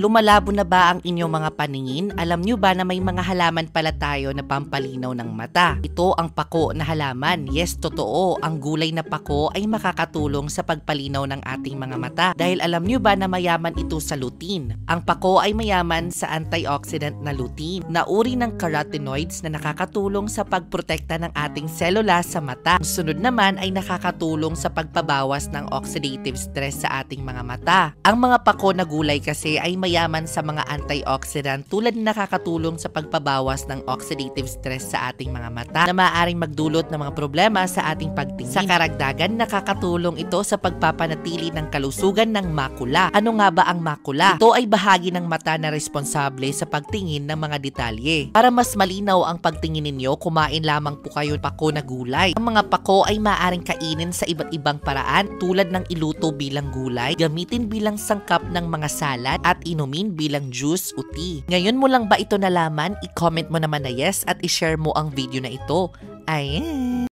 Lumalabo na ba ang inyong mga paningin? Alam nyo ba na may mga halaman pala tayo na pampalinaw ng mata? Ito ang pako na halaman. Yes, totoo. Ang gulay na pako ay makakatulong sa pagpalinaw ng ating mga mata. Dahil alam nyo ba na mayaman ito sa lutein? Ang pako ay mayaman sa antioxidant na lutein, na uri ng carotenoids na nakakatulong sa pagprotekta ng ating selula sa mata. Ang sunod naman ay nakakatulong sa pagpabawas ng oxidative stress sa ating mga mata. Ang mga pako na gulay kasi ay mayaman sa mga antioxidant tulad na nakakatulong sa pagpabawas ng oxidative stress sa ating mga mata na maaaring magdulot ng mga problema sa ating pagtingin. Sa karagdagan, nakakatulong ito sa pagpapanatili ng kalusugan ng makula. Ano nga ba ang makula? Ito ay bahagi ng mata na responsable sa pagtingin ng mga detalye. Para mas malinaw ang pagtingin ninyo, kumain lamang po kayo ng pako na gulay. Ang mga pako ay maaaring kainin sa iba't ibang paraan tulad ng iluto bilang gulay, gamitin bilang sangkap ng mga salad, at inumin bilang juice o tea. Ngayon mo lang ba ito nalaman? I-comment mo naman na yes at i-share mo ang video na ito. Ayan!